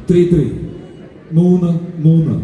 3-3 3-3.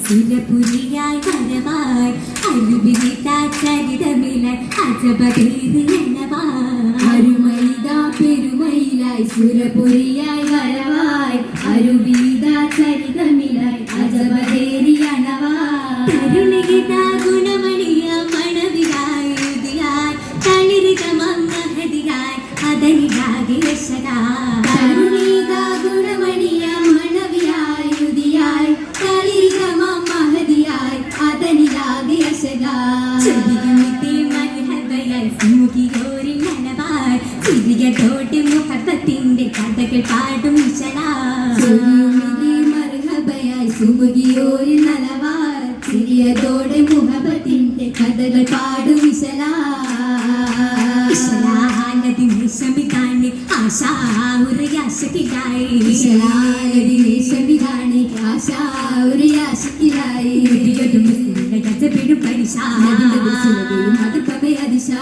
സുരപുരിയായി വരവായി അരുവിതാ ചരിതമിലായി അജബദേറി എണ്ണവായി അരുമൈതാ പെരുമയിലായി സുരപുരിയായി വരവായി അരുവിതാ ചരിതമിലായി അജബദേറി എണ്ണവായി തരുണികിതാ ഗുണമണിയ മണവിലായി ഉദിയായി തളിരിത മംഗഹതിയായി അതനിലാകെ രക്ഷകായി തരുണികിതാ ഗുണമണിയ മണവിയായി ഉദിയായി തളിരിത മുഹബത്തിന്റെ കഥകൾ പാടും സുമുഖിയോരിൽ നലവാർ ചിരിയതോടെ മുഹബത്തിന്റെ കഥകൾ പാടും വിശലാനദി നിശമിതാണി ആശാ ഉറയാശക്കിലായി വിശലാനദി നിശമിതാണി ആശാ ഉറയാശക്കിലായി ഗജപിടും പരിശാ അത് പവേ അതിശാ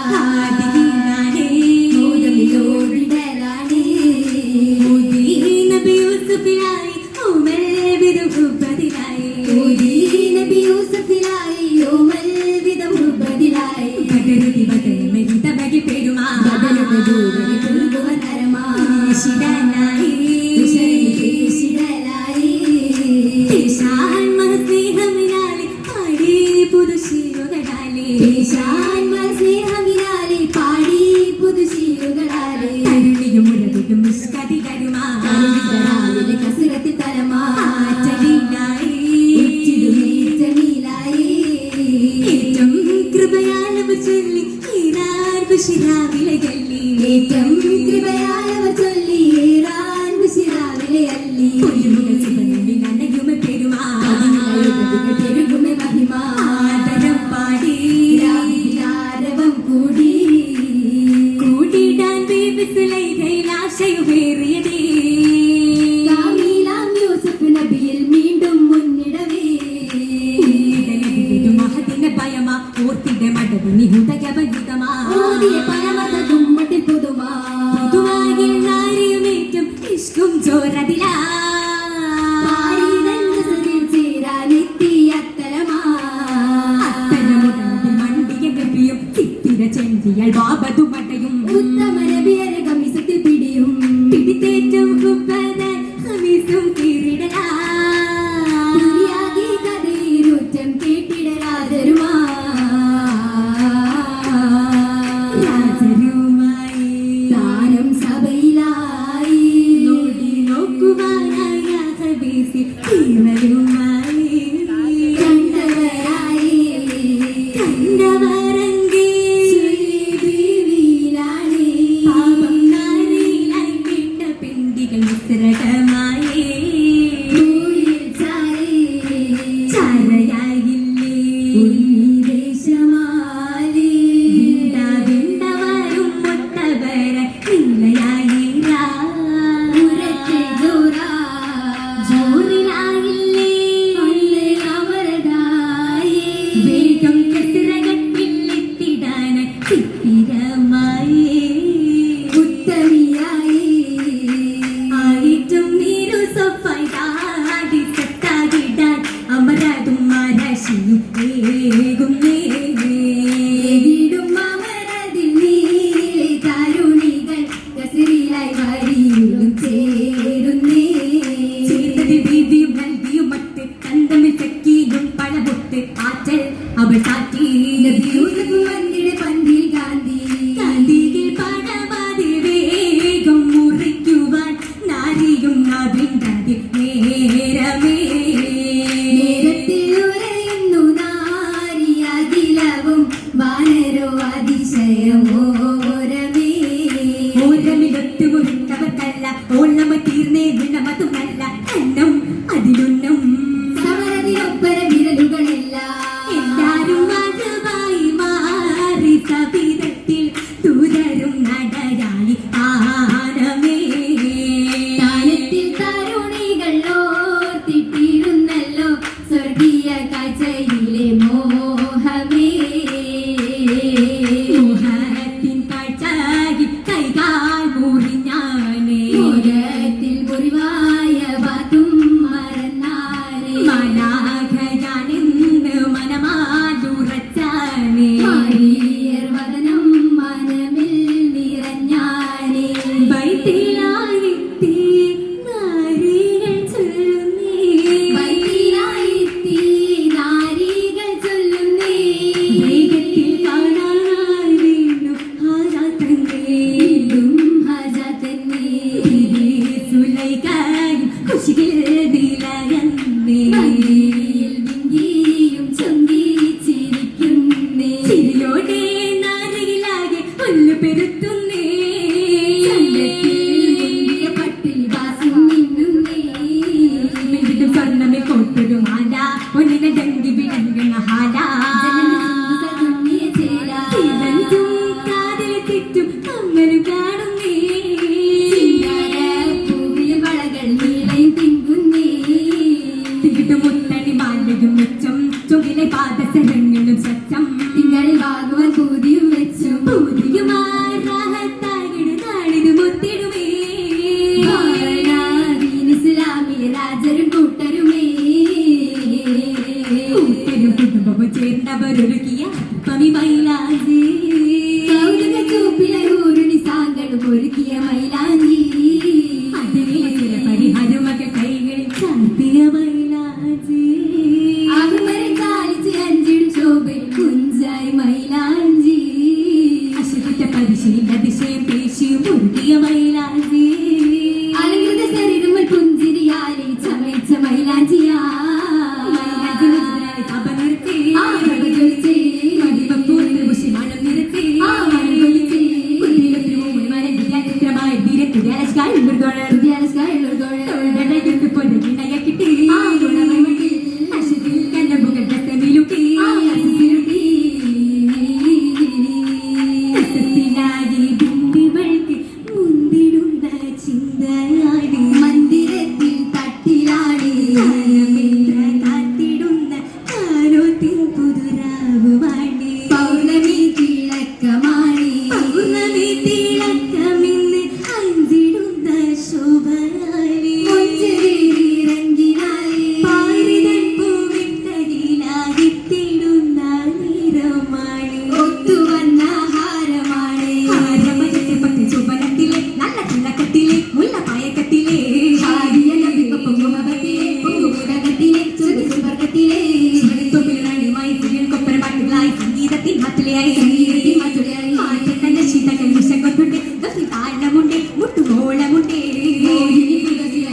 മാറ്റുലയായി സംഗീതത്തിൽ മാറ്റുലയായി മാറ്റത്തന്റെ ശീതകൾ വിശകൊട്ടുണ്ട് ഗഫി താളമുണ്ട് മുട്ടുമോളമുണ്ട്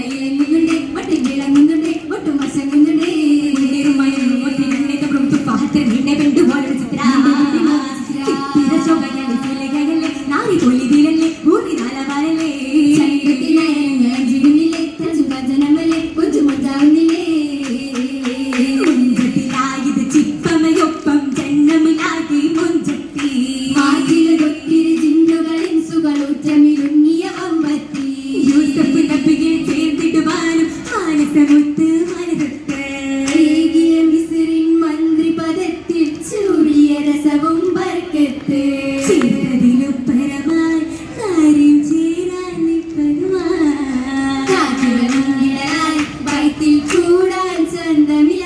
ഇളങ്ങുന്നുണ്ട് മട്ടിൽ വിളങ്ങുന്നുണ്ട് ഒട്ടും വശങ്ങുന്നുണ്ട് നിന്നെ പെണ്ടുപോലെ ചിത്ര ശോഭയല്ലേ നാരി പൊലിതിലല്ലേ ഊറി നാലവാരല്ലേ ശരീരത്തിലായിരുന്നില്ലേ ജനമല്ലേ കൊഞ്ചു മഞ്ചാവുന്നില്ലേ മുഞ്ചത്തിലായത് ചിപ്പമയൊപ്പം ജന്മമിലാകി മുഞ്ചത്തി മാറ്റിലൊത്തിരി ജിന്നുകൾ ഇൻസുകൾ ഉറ്റമിലുങ്ങിയ വമ്പത്തി യൂസഫ് നബിയെ ചേർത്തിടുവാനും മാനസമുത്ത് മനതൊത്ത് മിസ്രിൻ മന്ത്രി പദത്തിൽ ചൂടിയ രസവും ബർക്കത്ത് ചേർത്തതിലുപ്പരമായി കാര്യം ചേരാൻ പരുവായി വയറ്റിൽ കൂടാൻ ചന്തമില്ല